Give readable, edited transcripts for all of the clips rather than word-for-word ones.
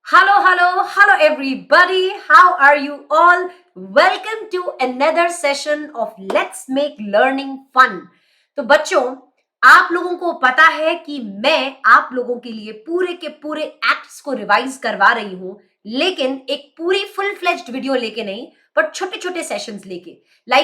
Hello, everybody. How are you all? Welcome to another session of Let's Make Learning Fun. तो बच्चों, आप लोगों को पता है कि मैं आप लोगों के लिए पूरे के पूरे एक्ट्स को रिवाइज करवा रही हूं, लेकिन एक पूरी फुल फ्लेज्ड वीडियो लेके नहीं, पर छोटे छोटे सेशंस लेके।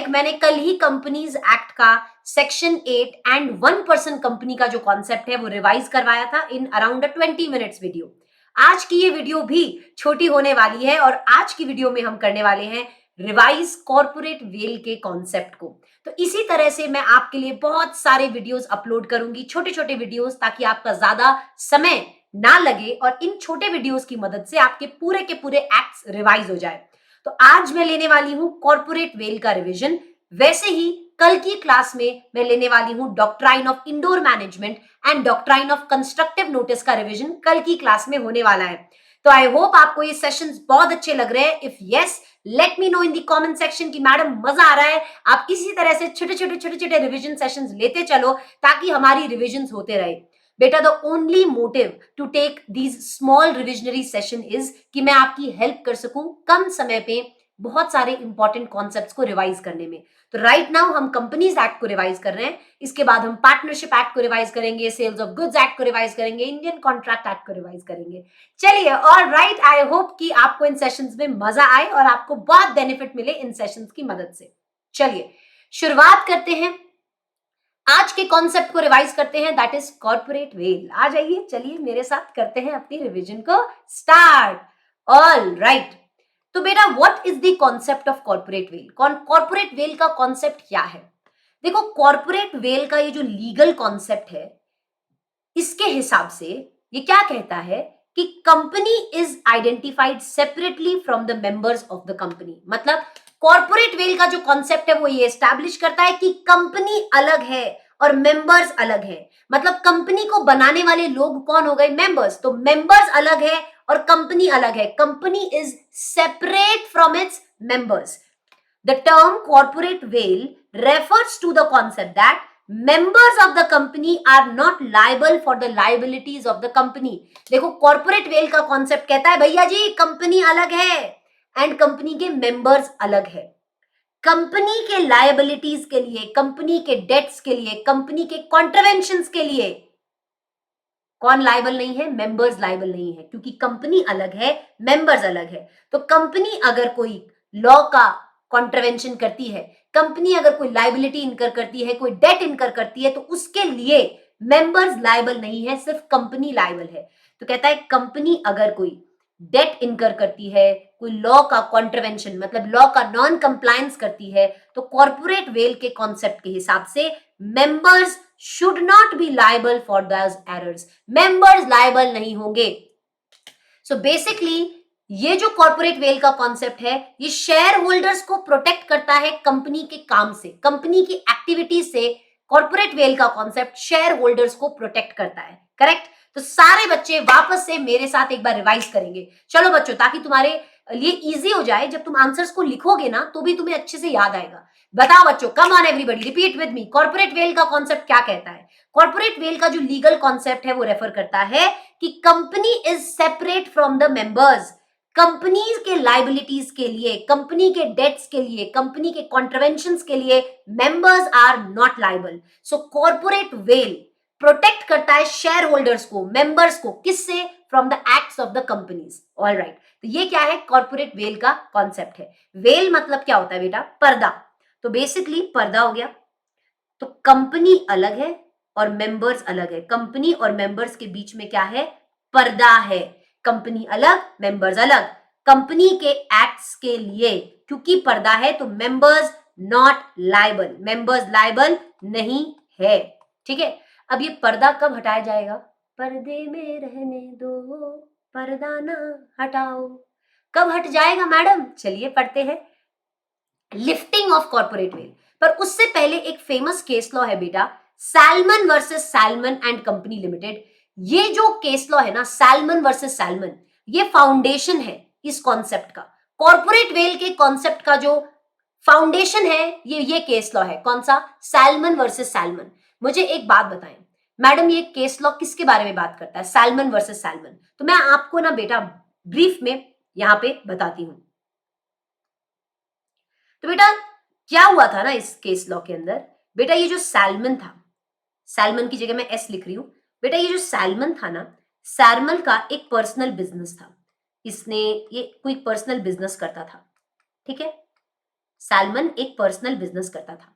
मैंने कल ही कंपनीज एक्ट का सेक्शन 8 एंड 1% कंपनी का जो कॉन्सेप्ट है वो रिवाइज करवाया था इन अराउंड 20 मिनट्स वीडियो। आज की ये वीडियो भी छोटी होने वाली है और आज की वीडियो में हम करने वाले हैं रिवाइज कॉर्पोरेट वेल के कॉन्सेप्ट को। तो इसी तरह से मैं आपके लिए बहुत सारे वीडियोस अपलोड करूंगी, छोटे छोटे वीडियोस, ताकि आपका ज्यादा समय ना लगे और इन छोटे वीडियोस की मदद से आपके पूरे के पूरे एक्ट्स रिवाइज हो जाए। तो आज मैं लेने वाली हूं कॉर्पोरेट वेल का रिवीजन। वैसे ही कल की क्लास में मैं लेने वाली हूं doctrine of indoor management and doctrine of constructive notice का रिवीजन कल की क्लास में होने वाला है। तो आई होप आपको ये सेशंस बहुत अच्छे लग रहे हैं। If yes, let me know in the comment section कि मैडम मजा आ रहा है। आप इसी तरह से छोटे छोटे रिवीजन सेशंस लेते चलो ताकि हमारी रिवीजन्स होते रहे। बेटा, the only motive to take these small revisionary session is कि मैं आपकी हेल्प कर सकूं कम समय पे बहुत सारे इंपॉर्टेंट कॉन्सेप्ट्स को रिवाइज करने में। तो राइट नाउ हम कंपनीज एक्ट को रिवाइज कर रहे हैं, इसके बाद हम पार्टनरशिप एक्ट को रिवाइज करेंगे, सेल्स ऑफ गुड्स एक्ट को रिवाइज करेंगे, इंडियन कॉन्ट्रैक्ट एक्ट को रिवाइज करेंगे। चलिए, और राइट, आई होप कि आपको इन सेशंस में मजा आए और आपको बहुत बेनिफिट मिले इन सेशंस की मदद से। चलिए शुरुआत करते हैं, आज के कॉन्सेप्ट को रिवाइज करते हैं, दैट इज कॉर्पोरेट वेल। आ जाइए, चलिए मेरे साथ करते हैं अपनी रिवीजन को स्टार्ट। ऑल राइट, तो बेटा what is the concept of corporate veil? Corporate veil का कॉन्सेप्ट क्या है? देखो, कॉर्पोरेट वेल का ये जो लीगल कॉन्सेप्ट है, इसके हिसाब से ये क्या कहता है कि company is identified separately from the members of the company. मतलब कॉर्पोरेट वेल का जो कॉन्सेप्ट है वो ये एस्टैब्लिश करता है कि कंपनी अलग है और मेंबर्स अलग है। मतलब कंपनी को बनाने वाले लोग कौन हो गए? मेंबर्स। तो मेंबर्स अलग है और कंपनी अलग है। Company is separate from its members. The term corporate veil refers to the concept that members of the company are not liable for the liabilities of the company. देखो, corporate veil का concept कहता है भैया जी company अलग है and company के members अलग है। कंपनी के लायबिलिटीज के लिए, कंपनी के डेट्स के लिए, कंपनी के कॉन्ट्रवेंशंस के लिए कौन लायबल नहीं है? मेंबर्स लायबल नहीं है, क्योंकि कंपनी अलग है, मेंबर्स अलग है। तो कंपनी अगर कोई लॉ का कॉन्ट्रवेंशन करती है, कंपनी अगर कोई लायबिलिटी इनकर करती है, कोई डेट इनकर करती है, तो उसके लिए मेंबर्स लायबल नहीं है, सिर्फ कंपनी लायबल है। तो कहता है कंपनी अगर कोई डेट इनकर करती है, कोई लॉ का कॉन्ट्रवेंशन मतलब लॉ का नॉन कंप्लायंस करती है, तो कॉर्पोरेट वेल के कॉन्सेप्ट के हिसाब से members should not be liable for those errors. Members liable नहीं होंगे। सो बेसिकली ये जो कॉर्पोरेट वेल का कॉन्सेप्ट है, ये शेयर होल्डर्स को प्रोटेक्ट करता है कंपनी के काम से, कंपनी की एक्टिविटी से। कॉर्पोरेट वेल का कॉन्सेप्ट शेयर होल्डर्स को प्रोटेक्ट करता है। करेक्ट? तो सारे बच्चे वापस से मेरे साथ एक बार रिवाइज करेंगे। चलो बच्चों, ताकि तुम्हारे लिए इजी हो जाए, जब तुम आंसर्स को लिखोगे ना तो भी तुम्हें अच्छे से याद आएगा। बताओ बच्चों, come on everybody, repeat with me. Corporate veil का कॉन्सेप्ट क्या कहता है? कॉर्पोरेट वेल का जो लीगल कॉन्सेप्ट है वो रेफर करता है कि company is separate from the members. Company के लाइबिलिटीज के लिए, कंपनी के डेट्स के लिए, कंपनी के कॉन्ट्रवेंशंस के लिए members are not liable. So corporate veil protect करता है शेयर होल्डर्स को, मेंबर्स को, किससे? From the acts of the companies. All right, तो ये क्या है? कॉर्पोरेट वेल का कॉन्सेप्ट है। वेल मतलब क्या होता है बेटा? पर्दा। तो बेसिकली पर्दा हो गया। तो कंपनी अलग है और मेंबर्स अलग है। कंपनी और मेंबर्स के बीच में क्या है? पर्दा है। कंपनी अलग, मेंबर्स अलग। कंपनी के एक्ट्स के लिए क्योंकि पर्दा है तो members not liable, members liable नहीं है। ठीक है? अब ये पर्दा कब हटाया जाएगा? पर्दे में रहने दो, पर्दा ना हटाओ। कब हट जाएगा मैडम? चलिए पढ़ते हैं। Lifting of corporate veil. पर उससे पहले एक फेमस केस लॉ है बेटा, salmon versus salmon and company limited. ये जो केस लॉ है ना, सैलमन वर्सेस सैलमन, ये फाउंडेशन है इस कॉन्सेप्ट का। कॉर्पोरेट वेल के कॉन्सेप्ट का जो फाउंडेशन है ये केस लॉ है। कौन सा? Salmon versus salmon. मुझे एक बात बताएं मैडम, ये केस लॉ किसके बारे में बात करता है? Salmon versus salmon. तो मैं आपको ना बेटा ब्रीफ में यहां पे बताती हूं। तो बेटा क्या हुआ था ना इस केस लॉ के अंदर, बेटा ये जो सैल्मन था, सैल्मन की जगह मैं एस लिख रही हूं, बेटा ये जो सैल्मन था ना, सैल्मन का एक पर्सनल बिजनेस था, इसने ये कोई पर्सनल बिजनेस करता था, ठीक है, सैल्मन एक पर्सनल बिजनेस करता था।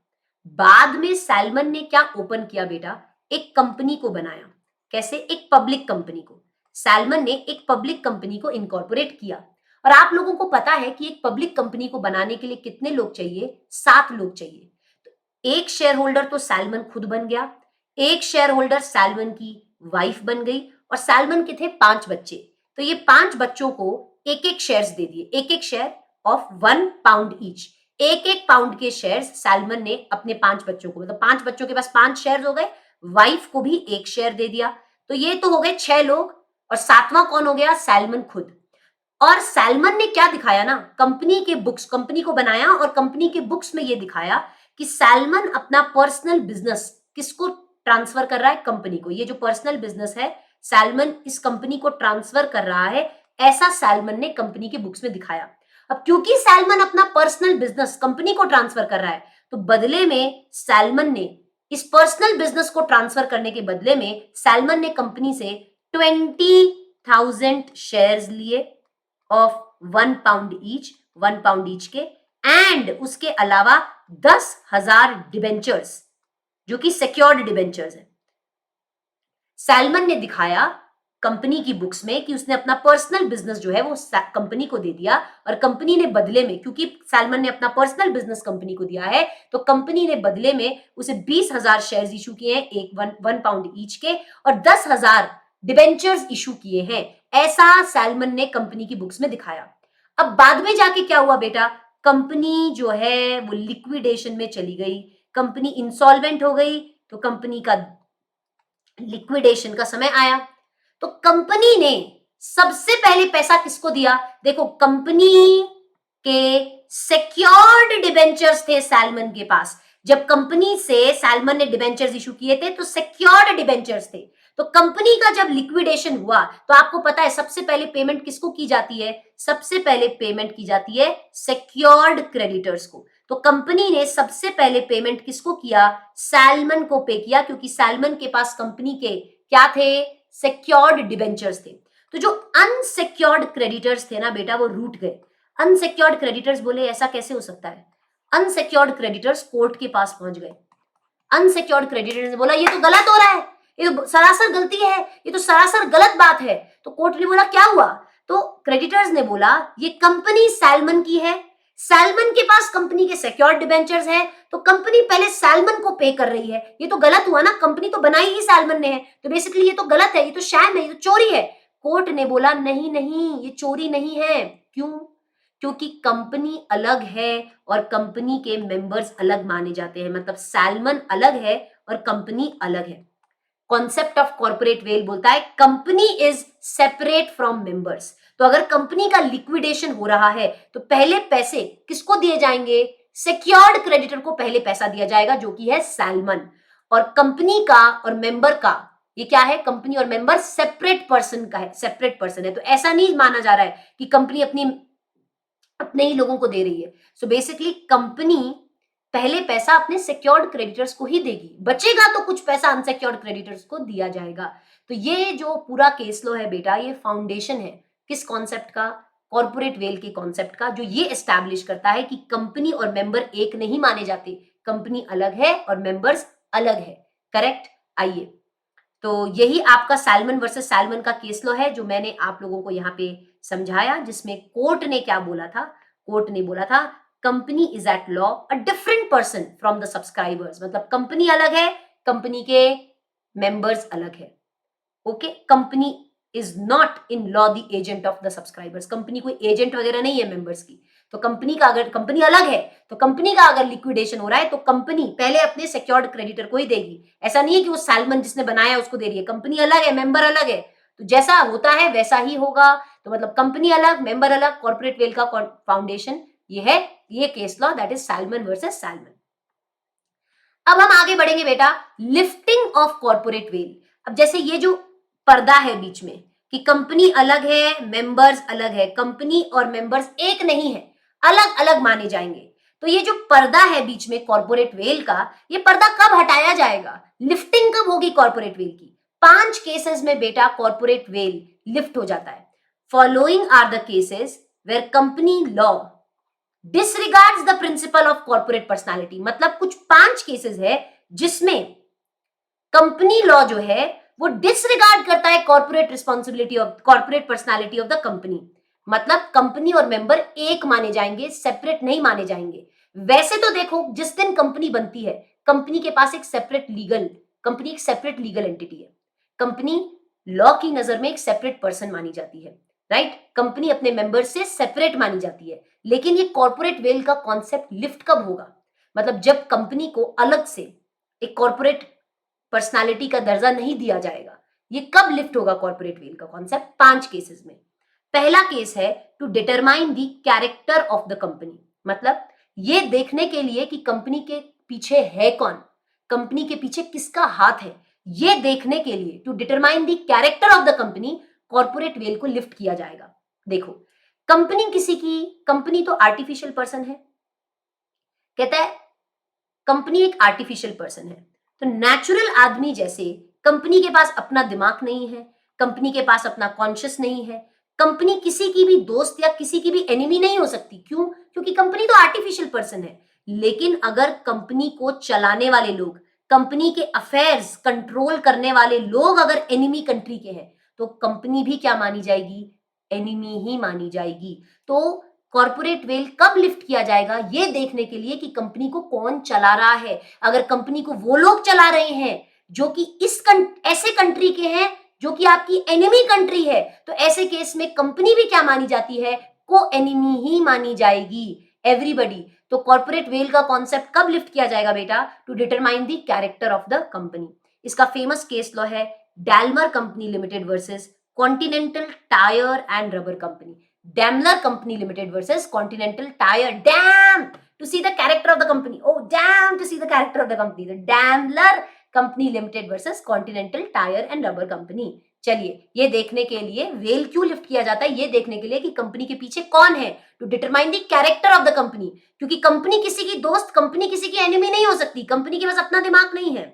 बाद में सैल्मन ने क्या ओपन किया बेटा, एक कंपनी को बनाया। कैसे? एक पब्लिक कंपनी को। सैल्मन ने एक पब्लिक कंपनी को इनकॉर्पोरेट किया। और आप लोगों को पता है कि एक पब्लिक कंपनी को बनाने के लिए कितने लोग चाहिए? 7 लोग चाहिए। तो एक शेयर होल्डर तो सैल्मन खुद बन गया, एक शेयर होल्डर सैल्मन की वाइफ बन गई, और सैल्मन के थे 5 बच्चे। तो ये 5 बच्चों को एक एक शेयर्स दे दिए, एक एक शेयर ऑफ 1 पाउंड ईच। एक एक पाउंड के शेयर्स सैल्मन ने अपने 5 बच्चों को, मतलब 5 बच्चों के पास 5 शेयर्स हो गए, वाइफ को भी एक शेयर दे दिया। तो ये तो हो गए 6 लोग, और 7वां कौन हो गया? सैल्मन खुद। और सैल्मन ने क्या दिखाया ना, कंपनी के बुक्स, कंपनी को बनाया और कंपनी के बुक्स में ये दिखाया कि सैल्मन अपना पर्सनल बिजनेस किसको ट्रांसफर कर रहा है? कंपनी को। ये जो पर्सनल बिजनेस है, सैल्मन इस कंपनी को ट्रांसफर कर रहा है, ऐसा सैल्मन ने कंपनी के बुक्स में दिखाया। अब क्योंकि सैल्मन अपना पर्सनल बिजनेस कंपनी को ट्रांसफर कर रहा है, तो बदले में सैल्मन ने इस पर्सनल बिजनेस को ट्रांसफर करने के बदले में सैल्मन ने कंपनी से 20,000 शेयर्स लिए of 1 pound each, 1 pound each के, एंड उसके अलावा 10,000 डिबेंचर्स, जो कि सिक्योर्ड डिबेंचर्स है। सैल्मन ने दिखाया कंपनी की बुक्स में कि उसने अपना पर्सनल बिजनेस जो है वो कंपनी को दे दिया, और कंपनी ने बदले में, क्योंकि सैल्मन ने अपना पर्सनल बिजनेस कंपनी को दिया है, तो कंपनी ने बदले में उसे 20,000 शेयर्स इशू किए हैं, एक 1 पाउंड ईच के, और 10,000 डिबेंचर्स इशू किए हैं। ऐसा सैल्मन ने कंपनी की बुक्स में दिखाया। अब बाद में जाके क्या हुआ बेटा, कंपनी जो है वो लिक्विडेशन में चली गई, कंपनी इंसॉल्वेंट हो गई, तो कंपनी का लिक्विडेशन का समय आया। तो कंपनी ने सबसे पहले पैसा किसको दिया? देखो, कंपनी के सिक्योर्ड डिबेंचर्स थे सैल्मन के पास। जब कंपनी से सैल्मन ने डिबेंचर्स इशू किए थे तो सिक्योर्ड डिबेंचर्स थे। तो कंपनी का जब लिक्विडेशन हुआ तो आपको पता है सबसे पहले पेमेंट किसको की जाती है? सबसे पहले पेमेंट की जाती है सिक्योर्ड क्रेडिटर्स को। तो कंपनी ने सबसे पहले पेमेंट किसको किया? सैल्मन को पे किया, क्योंकि सैल्मन के पास कंपनी के क्या थे? सिक्योर्ड डिबेंचर्स थे। तो जो अनसिक्योर्ड क्रेडिटर्स थे ना बेटा, वो रूठ गए। अनसिक्योर्ड क्रेडिटर्स बोले ऐसा कैसे हो सकता है? अनसिक्योर्ड क्रेडिटर्स कोर्ट के पास पहुंच गए। अनसिक्योर्ड क्रेडिटर्स ने बोला ये तो गलत हो रहा है, ये तो सरासर गलती है, ये तो सरासर गलत बात है। तो कोर्ट ने बोला क्या हुआ? तो क्रेडिटर्स ने बोला ये कंपनी सैल्मन की है, सैल्मन के पास कंपनी के सिक्योर्ड डिबेंचर्स है, तो कंपनी पहले सैल्मन को पे कर रही है, ये तो गलत हुआ ना, कंपनी तो बनाई ही सैल्मन ने है, तो बेसिकली ये तो गलत है, ये तो शैम है, ये तो चोरी है। कोर्ट ने बोला नहीं नहीं, ये चोरी नहीं है। क्यों? क्योंकि कंपनी अलग है और कंपनी के मेंबर्स अलग माने जाते हैं, मतलब सैल्मन अलग है और कंपनी अलग है। कॉन्सेप्ट ऑफ कॉर्पोरेट वेल बोलता है company is separate from members. तो अगर कंपनी का लिक्विडेशन हो रहा है तो पहले पैसे किसको दिए जाएंगे? सिक्योर्ड क्रेडिटर को पहले पैसा दिया जाएगा, जो कि है सैल्मन। और कंपनी का और मेंबर का ये क्या है? कंपनी और मेंबर सेपरेट पर्सन का है, सेपरेट पर्सन है। तो ऐसा नहीं माना जा रहा है कि कंपनी अपने ही लोगों को दे रही है। सो बेसिकली कंपनी पहले पैसा अपने सिक्योर्ड क्रेडिटर्स को ही देगी, बचेगा तो कुछ पैसा अनसिक्योर्ड क्रेडिटर्स को दिया जाएगा। तो ये जो पूरा केस लो है बेटा, ये फाउंडेशन है किस कॉन्सेप्ट का? कॉर्पोरेट वेल के कॉन्सेप्ट का, जो ये एस्टैब्लिश करता है कि कंपनी और मेंबर एक नहीं माने जाते, कंपनी अलग है और मेंबर्स अलग है। करेक्ट? आइए, तो यही आपका सैल्मन वर्सेस सैल्मन का केस लॉ है जो मैंने आप लोगों को यहाँ पे समझाया, जिसमें कोर्ट ने क्या बोला था? कोर्ट ने बोला था company is at law a different person from the subscribers, मतलब कंपनी अलग है, कंपनी के मेंबर्स अलग है। Okay, company is not in law the agent of the subscribers, company कोई एजेंट वगैरह नहीं है मेंबर्स की। तो कंपनी का अगर कंपनी अलग है तो कंपनी का अगर लिक्विडेशन हो रहा है तो कंपनी पहले अपने सिक्योर्ड क्रेडिटर को ही देगी। ऐसा नहीं है कि वो सैल्मन जिसने बनाया है उसको दे रही है, कंपनी अलग है, मेंबर अलग है, तो जैसा होता है वैसा ही होगा। तो मतलब कंपनी अलग, मेंबर अलग, कॉर्पोरेट वेल का फाउंडेशन ये है, ये case law, that is salmon versus salmon. अब हम आगे बढ़ेंगे बेटा, लिफ्टिंग ऑफ कॉर्पोरेट वेल। अब जैसे ये जो पर्दा है बीच में, कि कंपनी अलग है, मेंबर्स अलग है, कंपनी और मेंबर्स एक नहीं है, अलग अलग माने जाएंगे। तो ये जो पर्दा है बीच में कॉर्पोरेट वेल का, ये पर्दा कब हटाया जाएगा, लिफ्टिंग कब होगी कॉर्पोरेट वेल की? 5 केसेस में बेटा कॉर्पोरेट वेल लिफ्ट हो जाता है। Following are the cases where company law disregards the principle of corporate personality. मतलब कुछ 5 केसेस है जिसमें कंपनी लॉ जो है वो डिसरिगार्ड करता है corporate responsibility of corporate personality of the company. मतलब कंपनी और मेंबर एक माने जाएंगे, सेपरेट नहीं माने जाएंगे। वैसे तो देखो, जिस दिन कंपनी बनती है, कंपनी के पास एक सेपरेट लीगल एंटिटी है। कंपनी लॉ की नजर में एक सेपरेट पर्सन मानी जाती है, राइट? कंपनी अपने मेंबर से सेपरेट मानी जाती है। लेकिन ये कॉर्पोरेट वेल का कॉन्सेप्ट लिफ्ट कब होगा? मतलब जब कंपनी को अलग से एक कॉर्पोरेट पर्सनालिटी का दर्जा नहीं दिया जाएगा। ये कब लिफ्ट होगा कॉर्पोरेट वेल का कॉन्सेप्ट? 5 केसेस में। पहला केस है to determine the character of the company. मतलब ये देखने के लिए कि कंपनी के पीछे है कौन, कंपनी के पीछे किसका हाथ है, ये देखने के लिए to determine the character of the company corporate veil को लिफ्ट किया जाएगा। देखो, कंपनी तो आर्टिफिशियल पर्सन है, कहता है कंपनी एक आर्टिफिशियल पर्सन है। तो नेचुरल आदमी जैसे कंपनी के पास अपना दिमाग नहीं है, कंपनी के पास अपना कॉन्शियस नहीं है, कंपनी किसी की भी दोस्त या किसी की भी एनिमी नहीं हो सकती। क्यों? क्योंकि कंपनी तो आर्टिफिशियल पर्सन है। लेकिन अगर कंपनी को चलाने वाले लोग, कंपनी के अफेयर्स कंट्रोल करने वाले लोग अगर एनिमी कंट्री के हैं, तो कंपनी भी क्या मानी जाएगी? एनिमी ही मानी जाएगी। तो कॉर्पोरेट वेल कब लिफ्ट किया जाएगा? ये देखने के लिए कि कंपनी को कौन चला रहा है। अगर कंपनी को वो लोग चला रहे हैं जो कि ऐसे कंट्री के हैं जो कि आपकी एनिमी कंट्री है, तो ऐसे केस में कंपनी भी क्या मानी जाती है? को एनिमी ही मानी जाएगी, एवरीबडी। तो कॉर्पोरेट वेल का कॉन्सेप्ट कब लिफ्ट किया जाएगा बेटा? To determine the character of the company. इसका फेमस केस लॉ है Daimler company limited versus Continental tyre and rubber company. Daimler Company Limited versus Continental Tire. Damn! To see the character of the company. Oh, damn! To see the character of the company. The Daimler Company Limited versus Continental Tire and Rubber Company. चलिए, ये देखने के लिए well क्यों lift किया जाता है? ये देखने के लिए कि कंपनी के पीछे कौन है, to determine the character of the company. क्योंकि कंपनी किसी की दोस्त, कंपनी किसी की एनिमी नहीं हो सकती। कंपनी के पास अपना दिमाग नहीं है,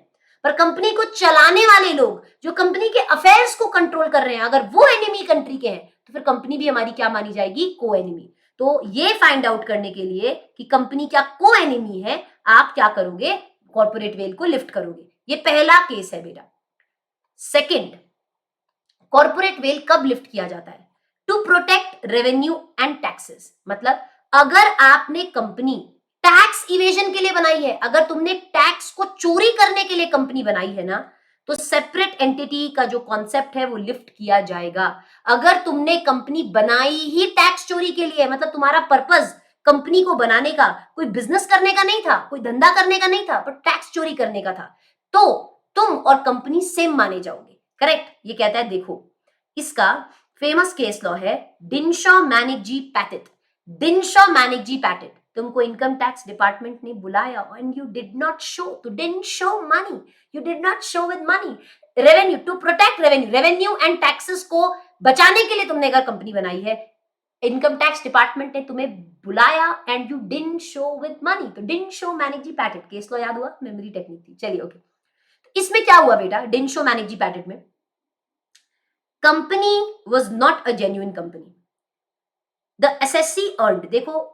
पर कंपनी को चलाने वाले लोग जो कंपनी के अफेयर्स को कंट्रोल कर रहे हैं, अगर वो एनिमी कंट्री के हैं, तो फिर कंपनी भी हमारी क्या मानी जाएगी? को एनिमी। तो ये फाइंड आउट करने के लिए कि कंपनी क्या को एनिमी है, आप क्या करोगे? कॉर्पोरेट वेल को लिफ्ट करोगे। ये पहला केस है बेटा। सेकंड, कॉर्पोरेट वेल कब लिफ्ट किया जाता है? To protect revenue and taxes. मतलब अगर आपने कंपनी टैक्स इवेजन के लिए बनाई है, अगर तुमने टैक्स को चोरी करने के लिए कंपनी बनाई है ना, तो सेपरेट एंटिटी का जो कॉन्सेप्ट है वो लिफ्ट किया जाएगा। अगर तुमने कंपनी बनाई ही टैक्स चोरी के लिए, मतलब तुम्हारा पर्पस कंपनी को बनाने का कोई बिजनेस करने का नहीं था, कोई धंधा करने का नहीं था, पर टैक्स चोरी करने का था, तो तुम और कंपनी सेम माने जाओगे। करेक्ट? ये कहता है, देखो इसका फेमस केस लॉ है डिनशॉ मैनिजी पैटेट। डिनशॉ मैनिजी पैटेट। तुमको इनकम टैक्स डिपार्टमेंट ने बुलाया and you did not show, तो didn't show money, you did not show with money revenue to protect revenue and taxes को बचाने के लिए तुमने अगर कंपनी बनाई है, इनकम टैक्स डिपार्टमेंट ने तुम्हें बुलाया and you didn't show with money, तो डिडंट शो मैनिजी पैटेट। केस लॉ याद हुआ? मेमोरी टेक्निक थी। चलिए ओके, तो इसमें क्या हुआ बेटा? डिडंट शो मैनिजी पैटेट में company was not a genuine company. The assessee earned, देखो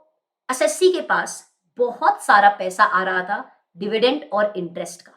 एसएससी के पास बहुत सारा पैसा आ रहा था डिविडेंड और इंटरेस्ट का।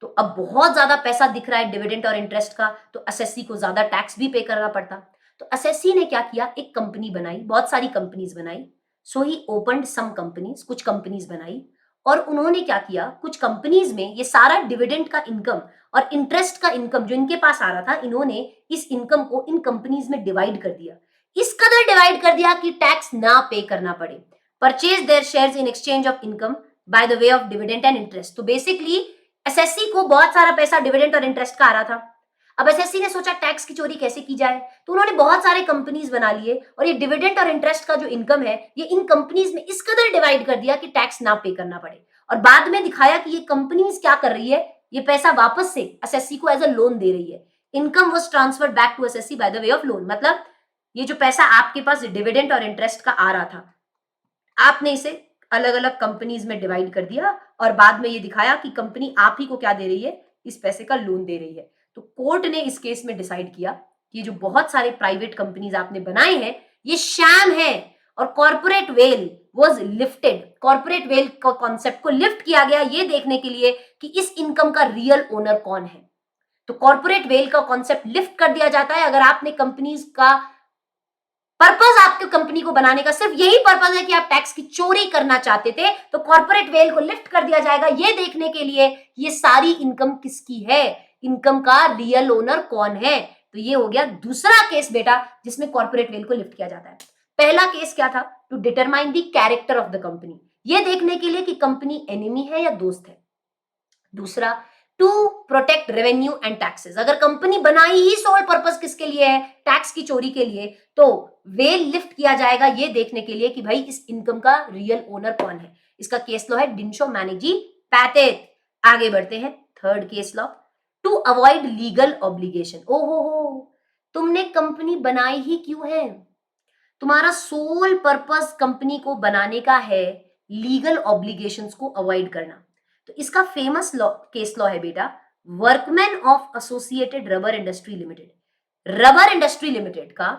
तो अब बहुत ज्यादा पैसा दिख रहा है डिविडेंड और इंटरेस्ट का, तो एसएससी को ज्यादा टैक्स भी पे करना पड़ता। तो एसएससी ने क्या किया? एक कंपनी बनाई, बहुत सारी कंपनीज बनाई। सो ही ओपनड सम कंपनीज, कुछ कंपनीज बनाई, और उन्होंने क्या किया? कुछ कंपनीज में ये सारा डिविडेंड का इनकम और इंटरेस्ट का इनकम जो इनके पास आ रहा था, इन्होंने इस इनकम को इन कंपनीज में डिवाइड कर दिया। इस कदर डिवाइड कर दिया कि टैक्स ना पे करना पड़े। Purchase there shares in exchange of income by the way of dividend and interest. तो बेसिकली एसएससी को बहुत सारा पैसा डिविडेंड और इंटरेस्ट का आ रहा था। अब एसएससी ने सोचा टैक्स की चोरी कैसे की जाए, तो उन्होंने बहुत सारे कंपनीज बना लिए और ये डिविडेंड और इंटरेस्ट का जो इनकम है, ये इन कंपनीज में इस कदर डिवाइड कर दिया कि टैक्स ना पे करना पड़े। और बाद में दिखाया कि ये कंपनीज क्या कर रही है, ये पैसा वापस से एसएससी को एज अ लोन दे रही है। Income was transferred back to SSC by the way of loan. मतलब ये जो पैसा आपके पास डिविडेंड और इंटरेस्ट का आ रहा था, आपने इसे अलग अलग कंपनीज में डिवाइड कर दिया और बाद में ये दिखाया कि कंपनी आप ही को क्या दे रही है, इस पैसे का लोन दे रही है। तो कोर्ट ने इस केस में डिसाइड किया कि जो बहुत सारे प्राइवेट कंपनीज आपने बनाए हैं ये शैम है और corporate veil was lifted. Corporate veil का कॉन्सेप्ट को लिफ्ट किया गया ये देखने के लिए कि इस इनकम का रियल ओनर कौन है। तो कॉर्पोरेट वेल का कॉन्सेप्ट लिफ्ट कर दिया जाता है अगर आपने कंपनीज का पर्पस, आपके कंपनी को बनाने का सिर्फ यही पर्पस है कि आप टैक्स की चोरी करना चाहते थे, तो कॉर्पोरेट वेल को लिफ्ट कर दिया जाएगा ये देखने के लिए ये सारी इनकम किसकी है, इनकम का रियल ओनर कौन है। तो ये हो गया दूसरा केस बेटा जिसमें कॉर्पोरेट वेल को लिफ्ट किया जाता है। पहला केस क्या था? To determine the character of the company, ये देखने के लिए कि कंपनी एनिमी है या दोस्त है। दूसरा, to protect revenue and taxes, अगर कंपनी बनाई ही सोल पर्पस किसके लिए है, टैक्स की चोरी के लिए, तो वेल लिफ्ट किया जाएगा ये देखने के लिए कि भाई इस इनकम का रियल ओनर कौन है। इसका केस लॉ है डिंशो मैनेजी पैटेट। आगे बढ़ते हैं, third case law, to avoid legal obligation. ओहो, तुमने कंपनी बनाई ही क्यों है? तुम्हारा सोल पर्पस कंपनी को बनाने का है लीगल ऑब्लिगेशंस को अवॉइड करना। तो इसका फेमस लॉ, केस लॉ है बेटा workman of associated rubber industry limited. Rubber industry limited का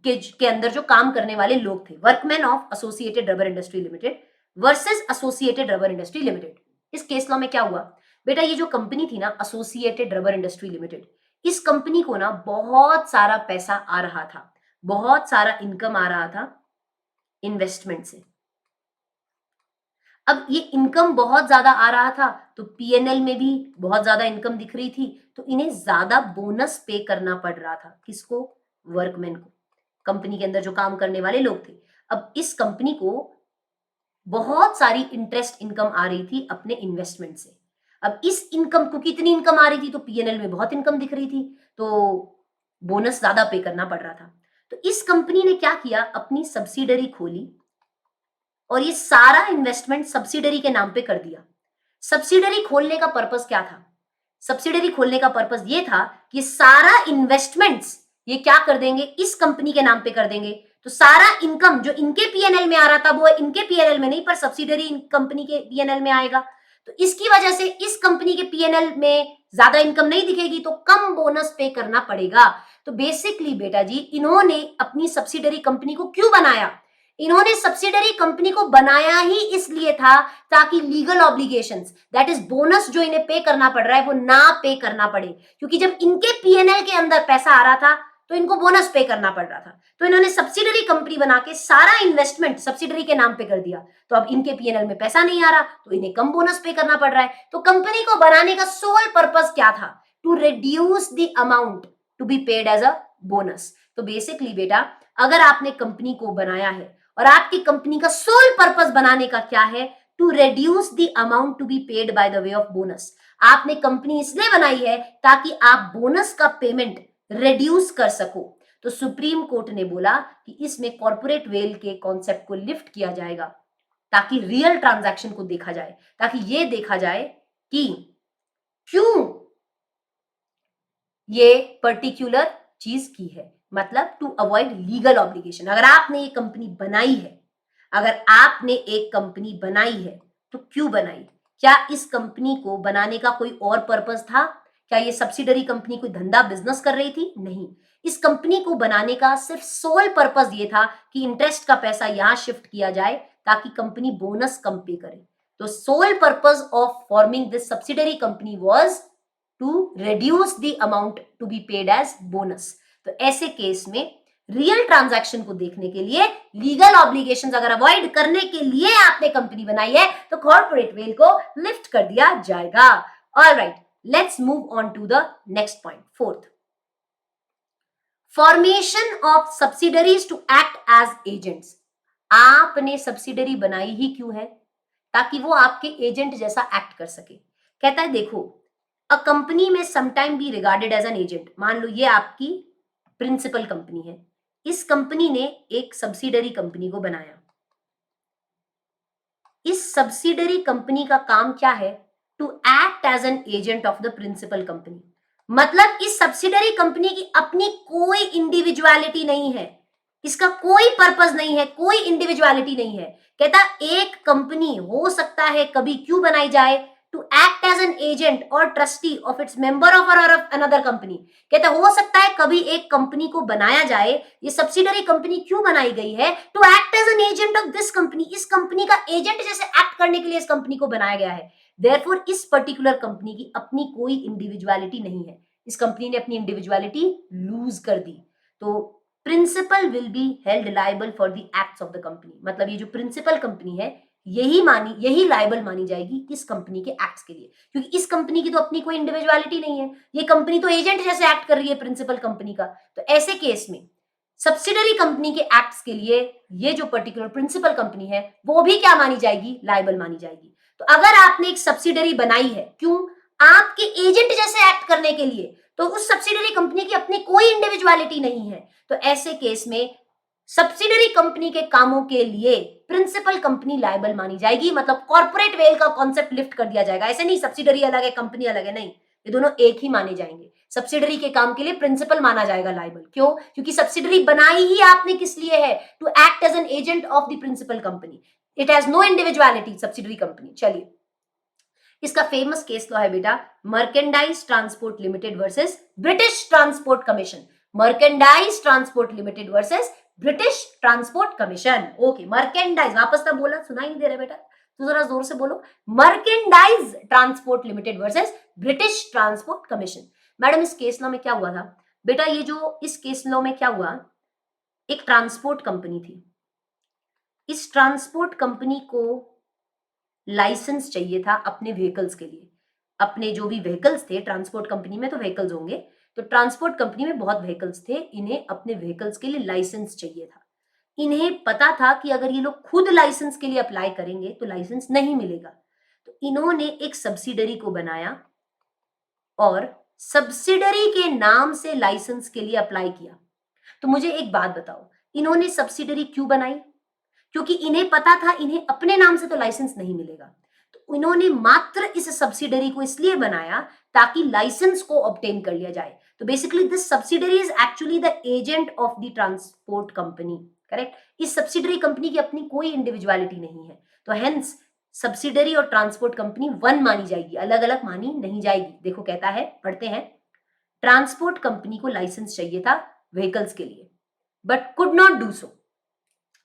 के अंदर जो काम करने वाले लोग थे, workman of associated rubber industry limited versus associated rubber industry limited. इस केस लॉ में क्या हुआ बेटा, ये जो कंपनी थी ना एसोसिएटेड रबर इंडस्ट्री लिमिटेड, इस कंपनी को ना बहुत सारा पैसा आ रहा था, बहुत सारा इनकम आ रहा था इन्वेस्टमेंट से। अब ये इनकम बहुत ज्यादा आ रहा था तो पीएनएल में भी बहुत ज्यादा इनकम दिख रही थी, तो इन्हें ज्यादा बोनस पे करना पड़ रहा था। किसको? वर्कमैन को, कंपनी के अंदर जो काम करने वाले लोग थे। अब इस कंपनी को बहुत सारी इंटरेस्ट इनकम आ रही थी अपने इन्वेस्टमेंट से। अब इस इनकम को कितनी इनकम आ रही थी, तो पीएनएल में बहुत इनकम दिख रही थी, तो बोनस ज्यादा पे करना पड़ रहा था। तो इस कंपनी ने क्या किया, अपनी सब्सिडरी खोली और ये सारा इन्वेस्टमेंट सब्सिडरी के नाम पे कर दिया। सब्सिडरी खोलने का पर्पस क्या था? सब्सिडरी खोलने का पर्पस ये था कि सारा इन्वेस्टमेंट्स ये क्या कर देंगे, इस कंपनी के नाम पे कर देंगे। तो सारा इनकम जो इनके पीएनएल में आ रहा था वो इनके पीएनएल में नहीं पर सब्सिडरी कंपनी के पीएनएल में आएगा। तो इसकी वजह से इस कंपनी के पीएनएल में ज्यादा इनकम नहीं दिखेगी तो कम बोनस पे करना पड़ेगा। तो बेसिकली बेटा जी इन्होंने अपनी सब्सिडरी कंपनी को क्यों बनाया? इन्होंने सब्सिडरी कंपनी को बनाया ही इसलिए था ताकि legal obligations, that is bonus जो इन्हें पे करना पड़ रहा है वो ना पे करना पड़े, क्योंकि जब इनके पीएनएल के अंदर पैसा आ रहा था तो इनको बोनस पे करना पड़ रहा था। तो इन्होंने सब्सिडरी कंपनी बना के सारा इन्वेस्टमेंट सब्सिडरी के नाम पे कर दिया, तो अब इनके पीएनएल में पैसा नहीं आ रहा तो इन्हें कम बोनस पे करना पड़ रहा है। तो कंपनी को बनाने का सोल पर्पस क्या था? To reduce the amount to be paid as a bonus. तो बेसिकली बेटा अगर आपने कंपनी को बनाया है और आपकी कंपनी का सोल पर्पस बनाने का क्या है, to reduce the amount to be paid by the way of bonus. आपने कंपनी इसलिए बनाई है ताकि आप बोनस का पेमेंट रिड्यूस कर सको। तो सुप्रीम कोर्ट ने बोला कि इसमें कॉर्पोरेट वेल के कॉन्सेप्ट को लिफ्ट किया जाएगा ताकि रियल ट्रांजैक्शन को देखा जाए, ताकि ये देखा जाए कि क्यों ये पर्टिकुलर चीज की है, मतलब टू अवॉइड लीगल ऑब्लिगेशन। अगर आपने ये कंपनी बनाई है, अगर आपने एक कंपनी बनाई है तो क्यों बनाई? क्या इस कंपनी को बनाने का कोई और पर्पस था? क्या ये सब्सिडरी कंपनी कोई धंधा बिजनेस कर रही थी? नहीं, इस कंपनी को बनाने का सिर्फ सोल पर्पस ये था कि इंटरेस्ट का पैसा यहां शिफ्ट किया जाए ताकि कंपनी बोनस कम पे करे। तो sole purpose of forming this subsidiary company was to reduce the amount to be paid as bonus. तो ऐसे केस में रियल ट्रांजैक्शन को देखने के लिए, लीगल ऑब्लिगेशंस अगर अवॉइड करने के लिए आपने कंपनी बनाई है तो कॉर्पोरेट वेल को लिफ्ट कर दिया जाएगा। Alright, let's move on to the next point, fourth, formation of subsidiaries to act as agents. आपने सब्सिडरी बनाई ही क्यों है? ताकि वो आपके एजेंट जैसा एक्ट कर सके। कहता है देखो, अ कंपनी में sometime be regarded as an agent. मान लो ये आपकी प्रिंसिपल कंपनी है, इस कंपनी ने एक सब्सिडरी कंपनी को बनाया। इस सब्सिडरी कंपनी का काम क्या है? To act as an agent of the principal company. मतलब इस सब्सिडरी कंपनी की अपनी कोई इंडिविजुअलिटी नहीं है, इसका कोई पर्पस नहीं है, कोई इंडिविजुअलिटी नहीं है। कहता एक कंपनी हो सकता है कभी क्यों बनाई जाए, to act as an agent और trustee of its member of another company. कहता हो सकता है कभी एक कंपनी को बनाया जाए, ये सब्सिडरी कंपनी क्यों बनाई गई है, to act as an agent of this company, इस कंपनी का एजेंट जैसे एक्ट करने के लिए इस कंपनी को बनाया गया है। देयरफॉर इस पर्टिकुलर कंपनी की अपनी कोई इंडिविजुअलिटी नहीं है, इस कंपनी ने अपनी इंडिविजुअलिटी लूज कर दी। तो principal will be held liable for the acts of the company, मतलब ये जो प्रिंसिपल कंपनी है यही लायबल मानी जाएगी किस कंपनी के एक्ट्स के लिए, क्योंकि इस कंपनी की तो अपनी कोई इंडिविजुअलिटी नहीं है, ये कंपनी तो एजेंट जैसे एक्ट कर रही है प्रिंसिपल कंपनी का। तो ऐसे केस में सब्सिडरी कंपनी के एक्ट्स के लिए ये जो पर्टिकुलर प्रिंसिपल कंपनी है वो भी क्या मानी जाएगी, लायबल मानी जाएगी। तो अगर आपने एक सब्सिडरी बनाई है, क्यों, आपके एजेंट जैसे एक्ट करने के लिए, तो उस सब्सिडरी कंपनी की अपनी कोई इंडिविजुअलिटी नहीं है, तो ऐसे केस में सब्सिडरी कंपनी के कामों के लिए प्रिंसिपल कंपनी लायबल मानी जाएगी, मतलब कॉर्पोरेट वेल का कॉन्सेप्ट लिफ्ट कर दिया जाएगा। ऐसे नहीं सब्सिडरी अलग है कंपनी अलग है, नहीं, ये दोनों एक ही माने जाएंगे। सब्सिडरी के काम के लिए प्रिंसिपल माना जाएगा लायबल, क्यों, क्योंकि सब्सिडरी बनाई ही आपने किस लिए है, to act as an agent of the principal company, it has no individuality subsidiary company. चलिए, इसका फेमस केस लॉ है बेटा Merchandise Transport Limited versus British Transport Commission. Merchandise Transport Limited versus British Transport Commission. Okay, Merchandise, वापस तक बोला, सुनाई नहीं दे रहा बेटा, तो जरा जोर से बोलो, merchandise Transport Limited versus British Transport commission. Madam इस केस लॉ में क्या हुआ था बेटा, ये जो इस केस लॉ में क्या हुआ, एक ट्रांसपोर्ट कंपनी थी, इस ट्रांसपोर्ट कंपनी को लाइसेंस चाहिए था अपने व्हीकल्स के लिए, अपने जो भी व्हीकल्स थे, ट्रांसपोर्ट कंपनी में तो व्हीकल्स होंगे, तो ट्रांसपोर्ट कंपनी में बहुत व्हीकल्स थे, इन्हें अपने व्हीकल्स के लिए लाइसेंस चाहिए था। इन्हें पता था कि अगर ये लोग खुद लाइसेंस के लिए अप्लाई करेंगे तो लाइसेंस नहीं मिलेगा, तो इन्होंने एक सब्सिडरी को बनाया और सब्सिडरी के नाम से लाइसेंस के लिए अप्लाई किया। तो मुझे एक बात बताओ, इन्होंने सब्सिडरी क्यों बनाई, क्योंकि इन्हें पता था इन्हें अपने नाम से तो लाइसेंस नहीं मिलेगा, तो इन्होंने मात्र इस सब्सिडरी को इसलिए बनाया ताकि लाइसेंस को ऑब्टेन कर लिया जाए। तो basically this subsidiary is actually the agent of the transport company, correct. इस सब्सिडरी कंपनी की अपनी कोई इंडिविजुअलिटी नहीं है, तो हेंस सब्सिडरी और ट्रांसपोर्ट कंपनी वन मानी जाएगी, अलग अलग मानी नहीं जाएगी। देखो कहता है, पढ़ते हैं, ट्रांसपोर्ट कंपनी को लाइसेंस चाहिए था व्हीकल्स के लिए but could not do so.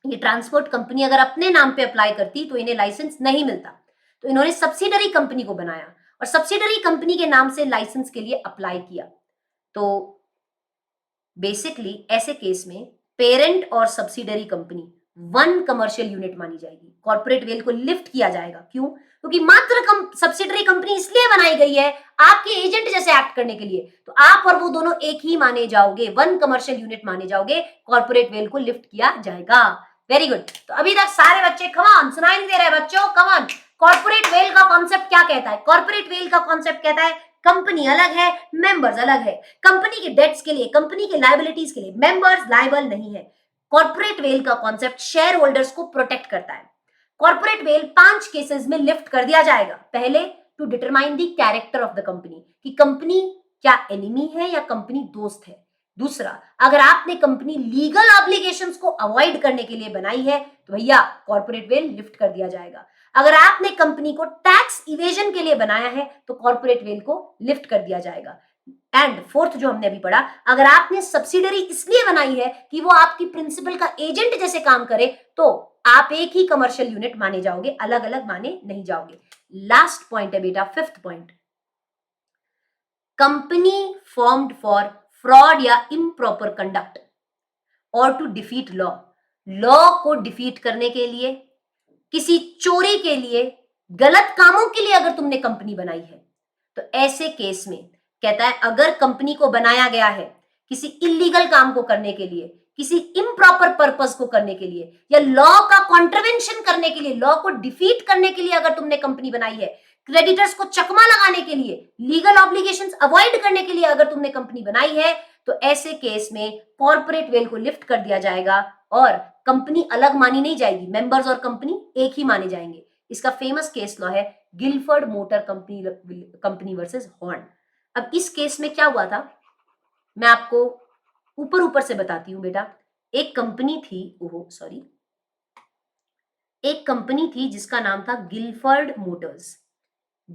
ये ट्रांसपोर्ट कंपनी अगर अपने नाम पे अप्लाई करती तो इन्हें लाइसेंस नहीं मिलता, तो इन्होंने सब्सिडरी कंपनी को बनाया और सब्सिडरी कंपनी के नाम से लाइसेंस के लिए अप्लाई किया। तो बेसिकली ऐसे केस में पेरेंट और subsidiary company one commercial unit मानी जाएगी, कॉर्पोरेट वेल को लिफ्ट किया जाएगा। क्यों, क्योंकि मात्र सब्सिडरी कंपनी इसलिए बनाई गई है आपके एजेंट जैसे एक्ट करने के लिए, तो आप और वो दोनों एक ही माने जाओगे, वन कमर्शियल यूनिट माने जाओगे, कॉर्पोरेट वेल को लिफ्ट किया जाएगा। Very good. तो अभी तक सारे बच्चे कमान, सुनाई नहीं दे रहा है बच्चों, कमान। कॉर्पोरेट वेल का कॉन्सेप्ट क्या कहता है, कॉर्पोरेट वेल का कॉन्सेप्ट कहता है कंपनी अलग है, मेंबर्स अलग है, कंपनी के डेट्स के लिए, कंपनी के लायबिलिटीज के लिए मेंबर्स लायबल नहीं है। कॉर्पोरेट वेल का कॉन्सेप्ट शेयर होल्डर्स को प्रोटेक्ट करता है। कॉर्पोरेट वेल 5 केसेस में लिफ्ट कर दिया जाएगा। पहले, to determine the character of the company, कि कंपनी क्या एनिमी है या कंपनी दोस्त है। दूसरा, अगर आपने कंपनी लीगल ऑब्लिगेशंस को अवॉइड करने के लिए बनाई है तो भैया कॉर्पोरेट वेल लिफ्ट कर दिया जाएगा। अगर आपने कंपनी को टैक्स इवेजन के लिए बनाया है तो कॉर्पोरेट वेल को लिफ्ट कर दिया जाएगा। एंड फोर्थ जो हमने अभी पढ़ा, अगर आपने सब्सिडरी इसलिए बनाई है कि वो आपकी प्रिंसिपल का एजेंट जैसे काम करे तो आप एक ही कमर्शियल यूनिट माने जाओगे, अलग अलग माने नहीं जाओगे। लास्ट पॉइंट है बेटा, fifth point, company formed for fraud या इम्प्रॉपर कंडक्ट और टू डिफीट लॉ, लॉ को डिफीट करने के लिए, किसी चोरी के लिए, गलत कामों के लिए अगर तुमने कंपनी बनाई है तो ऐसे केस में कहता है अगर कंपनी को बनाया गया है किसी इलीगल काम को करने के लिए, किसी इम्प्रॉपर पर्पस को करने के लिए, या लॉ का कॉन्ट्रवेंशन करने के लिए, लॉ को डिफीट करने के लिए अगर तुमने कंपनी बनाई है, क्रेडिटर्स को चकमा लगाने के लिए, लीगल ऑब्लिगेशंस अवॉइड करने के लिए अगर तुमने कंपनी बनाई है, तो ऐसे केस में कॉर्पोरेट वेल को लिफ्ट कर दिया जाएगा और कंपनी अलग मानी नहीं जाएगी, मेंबर्स और कंपनी एक ही माने जाएंगे। इसका फेमस केस लॉ है Gilford motor company versus horn. अब इस केस में क्या हुआ था, मैं आपको ऊपर ऊपर से बताती हूँ बेटा। एक कंपनी थी, ओहो सॉरी, एक कंपनी थी जिसका नाम था गिलफर्ड मोटर्स।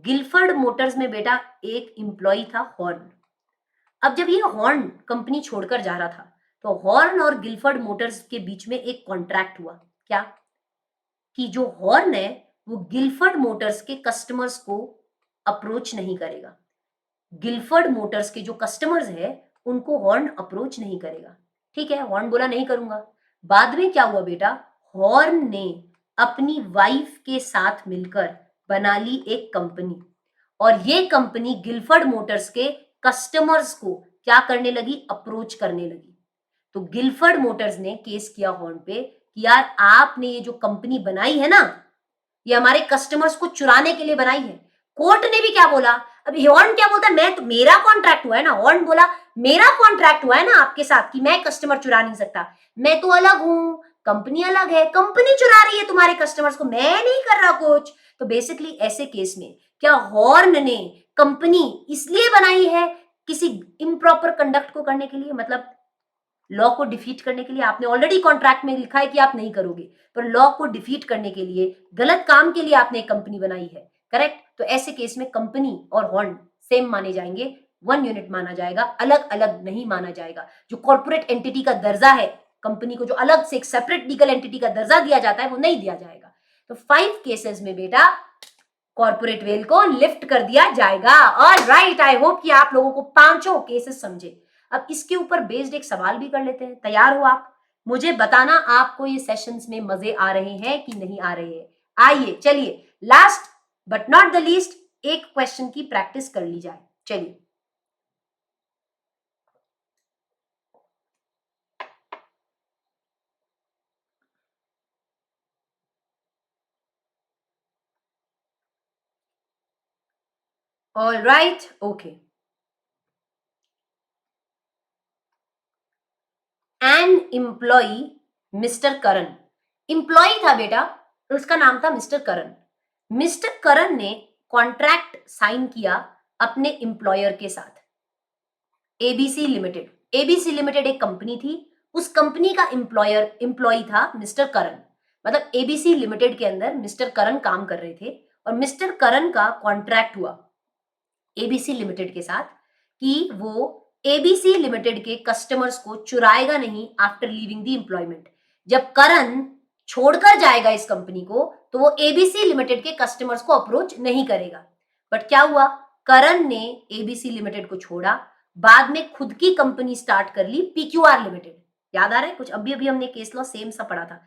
गिलफर्ड मोटर्स में बेटा एक एम्प्लॉय था हॉर्न। अब जब ये हॉर्न कंपनी छोड़कर जा रहा था, तो हॉर्न और गिलफर्ड मोटर्स के बीच में एक कॉन्ट्रैक्ट हुआ। क्या? कि जो हॉर्न है वो गिलफर्ड मोटर्स के कस्टमर्स को अप्रोच नहीं करेगा। गिलफर्ड मोटर्स के जो कस्टमर्स है उनको हॉर्न अप्रोच नहीं करेगा। ठीक है, हॉर्न बोला नहीं करूंगा। बाद में क्या हुआ बेटा, हॉर्न ने अपनी वाइफ के साथ मिलकर बना ली एक कंपनी, और ये कंपनी गिलफर्ड मोटर्स के कस्टमर्स को क्या करने लगी, अप्रोच करने लगी। तो गिलफर्ड मोटर्स ने केस किया हॉर्न पे कि यार आपने ये जो कंपनी बनाई है ना, ये हमारे कस्टमर्स को चुराने के लिए बनाई है। कोर्ट ने भी क्या बोला, अब हॉर्न क्या बोलता है, मैं तो, मेरा कॉन्ट्रैक्ट हुआ है ना, हॉर्न बोला मेरा कॉन्ट्रैक्ट हुआ है ना आपके साथ कि मैं कस्टमर चुरा नहीं सकता, मैं तो अलग हूं, कंपनी अलग है, कंपनी चुरा रही है तुम्हारे कस्टमर्स को, मैं नहीं कर रहा कुछ। तो बेसिकली ऐसे केस में क्या हॉर्न ने कंपनी इसलिए बनाई है किसी इम्प्रॉपर कंडक्ट को करने के लिए, मतलब लॉ को डिफीट करने के लिए। आपने ऑलरेडी कॉन्ट्रैक्ट में लिखा है कि आप नहीं करोगे, पर लॉ को डिफीट करने के लिए, गलत काम के लिए आपने एक कंपनी बनाई है, करेक्ट। तो ऐसे केस में कंपनी और हॉर्न सेम माने जाएंगे, 1 यूनिट माना जाएगा, अलग अलग नहीं माना जाएगा। जो कॉर्पोरेट एंटिटी का दर्जा है, कंपनी को जो अलग से एक सेपरेट लीगल एंटिटी का दर्जा दिया जाता है, वो नहीं दिया जाएगा। तो 5 केसेस में बेटा कॉर्पोरेट वेल को लिफ्ट कर दिया जाएगा। ऑलराइट, आई होप कि आप लोगों को पांचों केसेस समझे। अब इसके ऊपर बेस्ड एक सवाल भी कर लेते हैं। तैयार हो आप? मुझे बताना आपको ये सेशंस में मजे आ रहे हैं कि नहीं आ रहे हैं। आइए चलिए, last but not the least एक क्वेश्चन की प्रैक्टिस कर ली जाए। चलिए, alright, okay. An employ mister Karan, employ था बेटा, उसका नाम था मिस्टर करण। मिस्टर करण ने कॉन्ट्रैक्ट साइन किया अपने एम्प्लॉयर के साथ, एबीसी लिमिटेड। एबीसी लिमिटेड एक कंपनी थी, उस कंपनी का एम्प्लॉय था मिस्टर करण। मतलब एबीसी लिमिटेड के अंदर मिस्टर करण काम कर रहे थे, और मिस्टर करण का कॉन्ट्रैक्ट हुआ एबीसी लिमिटेड के साथ कि वो एबीसी लिमिटेड के कस्टमर्स को चुराएगा नहीं आफ्टर लीविंग द एम्प्लॉयमेंट। जब करण छोड़कर जाएगा इस कंपनी को, तो वो एबीसी लिमिटेड के कस्टमर्स को अप्रोच नहीं करेगा। बट क्या हुआ, करण ने एबीसी लिमिटेड को छोड़ा, बाद में खुद की कंपनी स्टार्ट कर ली, पीक्यूआर लिमिटेड। याद आ रहा है कुछ? अभी अभी हमने केस लॉ सेम सा पढ़ा था।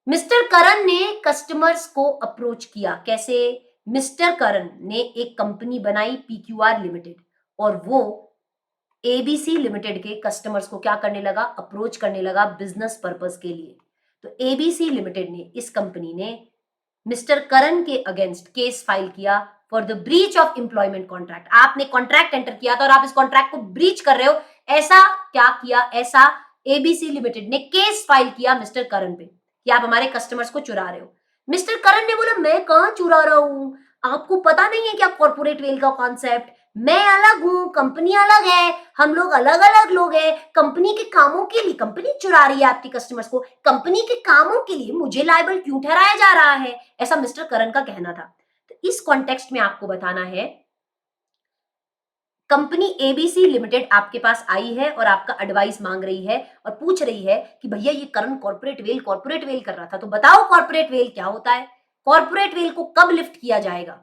मिस्टर करण ने कस्टमर्स को अप्रोच किया, कैसे? मिस्टर करण ने एक कंपनी बनाई पीक्यूआर लिमिटेड, और वो एबीसी लिमिटेड के कस्टमर्स को क्या करने लगा, अप्रोच करने लगा बिजनेस पर्पस के लिए। तो एबीसी लिमिटेड ने, इस कंपनी ने मिस्टर करण के अगेंस्ट केस फाइल किया for the breach of employment contract. आपने कॉन्ट्रैक्ट एंटर किया था और आप इस कॉन्ट्रैक्ट को ब्रीच कर रहे हो, ऐसा क्या किया, ऐसा एबीसी लिमिटेड ने केस फाइल किया मिस्टर करण पे कि आप हमारे कस्टमर्स को चुरा रहे हो। मिस्टर करण ने बोला मैं कहां चुरा रहा हूं, आपको पता नहीं है क्या कॉर्पोरेट वेल का कॉन्सेप्ट, मैं अलग हूं, कंपनी अलग है, हम लोग अलग अलग लोग हैं, कंपनी के कामों के लिए कंपनी चुरा रही है आपके कस्टमर्स को, कंपनी के कामों के लिए मुझे लायबल क्यों ठहराया जा रहा है, ऐसा मिस्टर करण का कहना था। तो इस कॉन्टेक्स्ट में आपको बताना है, कंपनी एबीसी लिमिटेड आपके पास आई है और आपका एडवाइस मांग रही है और पूछ रही है कि भैया ये करण कॉर्पोरेट वेल कर रहा था, तो बताओ कॉर्पोरेट वेल क्या होता है, कॉर्पोरेट वेल को कब लिफ्ट किया जाएगा,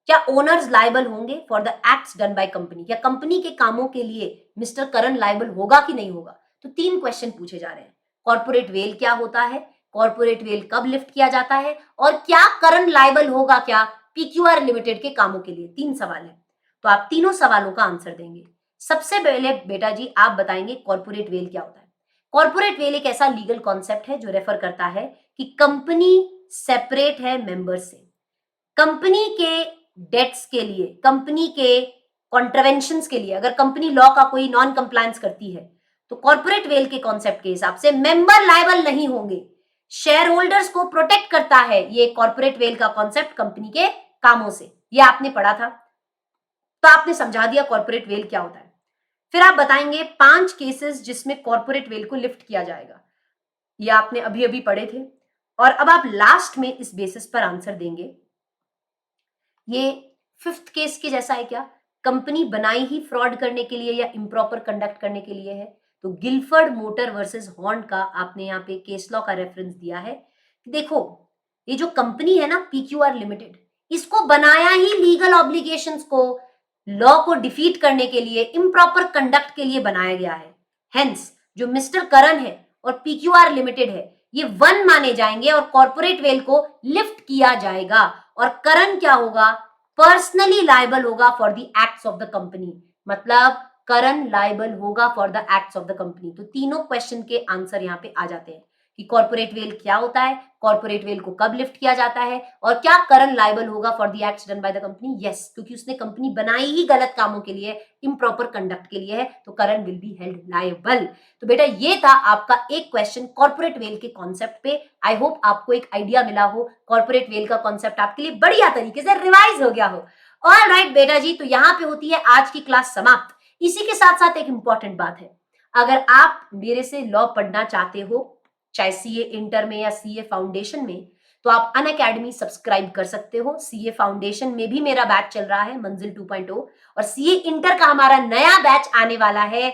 क्या ओनर्स लायबल होंगे for the acts done by company, क्या कंपनी के कामों के लिए मिस्टर करण लायबल होगा कि नहीं होगा। तो 3 क्वेश्चन पूछे जा रहे हैं, कॉर्पोरेट वेल क्या होता है, कॉर्पोरेट वेल कब लिफ्ट किया जाता है, और क्या करण लायबल होगा क्या पीक्यूआर लिमिटेड के कामों के लिए। 3 सवाल है, तो आप तीनों सवालों का आंसर देंगे। सबसे पहले बेटा जी आप बताएंगे कॉर्पोरेट वेल क्या होता है। कॉर्पोरेट वेल एक ऐसा लीगल कॉन्सेप्ट है जो रेफर करता है कि कंपनी सेपरेट है मेंबर से, कंपनी के डेट्स के लिए, कंपनी के कॉन्ट्रवेंशंस के लिए, अगर कंपनी लॉ का कोई नॉन कंप्लायंस करती है, तो कॉर्पोरेट वेल के कॉन्सेप्ट के हिसाब से मेंबर लायबल नहीं होंगे। शेयर होल्डर्स को प्रोटेक्ट करता है ये कॉर्पोरेट वेल का कॉन्सेप्ट कंपनी के कामों से, ये आपने पढ़ा था। तो आपने समझा दिया कॉर्पोरेट वेल क्या होता है। फिर आप बताएंगे 5 केसेस जिसमें कॉर्पोरेट वेल को लिफ्ट किया जाएगा। ये आपने अभी अभी पढ़े थे और अब आप लास्ट में इस बेसिस पर आंसर देंगे। ये 5th केस के जैसा है क्या? कंपनी बनाई ही फ्रॉड करने के लिए या इम्प्रॉपर कंडक्ट करने के लिए है। तो गिलफर्ड मोटर वर्सेस हॉर्न का आपने यहाँ पे केस लॉ का रेफरेंस दिया है। देखो, ये जो कंपनी है ना पीक्यूआर लिमिटेड, इसको बनाया ही लीगल ऑब्लिगेशंस को, लॉ को डिफीट करने के लिए, इम्प्रॉपर कंडक्ट के लिए बनाया गया है। हेंस जो मिस्टर करण है और पीक्यूआर लिमिटेड है, ये वन माने जाएंगे और कॉर्पोरेट वेल को लिफ्ट किया जाएगा और करण क्या होगा? पर्सनली लायबल होगा for the acts of the company. मतलब करण लायबल होगा for the acts of the company. तो तीनों क्वेश्चन के आंसर यहाँ पे आ जाते हैं कि कॉर्पोरेट वेल क्या होता है, कॉर्पोरेट वेल को कब लिफ्ट किया जाता है और क्या करण लायबल होगा for the acts done by the company. Yes, क्योंकि उसने कंपनी बनाई ही गलत कामों के लिए, इम्प्रॉपर कंडक्ट के लिए है, तो करण विल बी हेल्ड लायबल। तो बेटा ये था आपका एक क्वेश्चन कॉर्पोरेट वेल के कॉन्सेप्ट पे। आई होप आपको एक आइडिया मिला हो, कॉर्पोरेट वेल का कॉन्सेप्ट आपके लिए बढ़िया तरीके से रिवाइज हो गया हो। ऑलराइट बेटा जी, तो यहाँ पे होती है आज की क्लास समाप्त। इसी के साथ साथ एक इंपॉर्टेंट बात है, अगर आप मेरे से लॉ पढ़ना चाहते हो, चाहे सीए इंटर में या सीए फाउंडेशन में, तो आप अनअकैडमी सब्सक्राइब कर सकते हो। सीए फाउंडेशन में भी मेरा बैच चल रहा है मंजिल 2.0 और सीए इंटर का हमारा नया बैच आने वाला है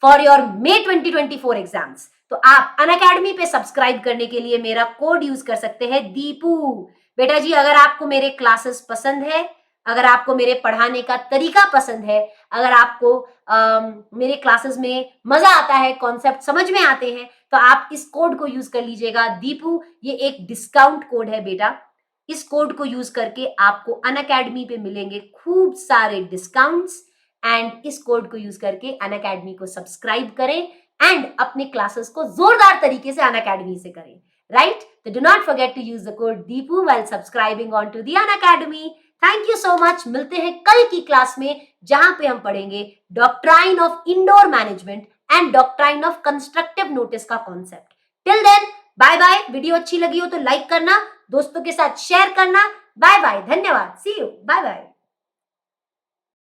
फॉर योर May 2024 एग्जाम्स। तो आप अनअकैडमी पे सब्सक्राइब करने के लिए मेरा कोड यूज कर सकते हैं दीपू। बेटा जी, अगर आपको मेरे क्लासेस पसंद है, अगर आपको मेरे पढ़ाने का तरीका पसंद है, अगर आपको मेरे क्लासेस में मजा आता है, कॉन्सेप्ट समझ में आते हैं, तो आप इस कोड को यूज कर लीजिएगा दीपू। ये एक डिस्काउंट कोड है बेटा। इस कोड को यूज करके आपको अनअकैडमी पे मिलेंगे खूब सारे डिस्काउंट्स एंड इस कोड को यूज करके अनअकैडमी को सब्सक्राइब करें एंड अपने क्लासेस को जोरदार तरीके से अनअकैडमी से करें, राइट? तो do not forget to use the code Deepu while subscribing on to the Unacademy. Thank you so much. मिलते हैं कल की क्लास में जहां पे हम पढ़ेंगे doctrine of indoor management and doctrine of constructive notice का concept. Till then bye bye. Video अच्छी लगी हो तो लाइक करना, दोस्तों के साथ शेयर करना। बाय बाय, धन्यवाद, सी यू, बाय बाय।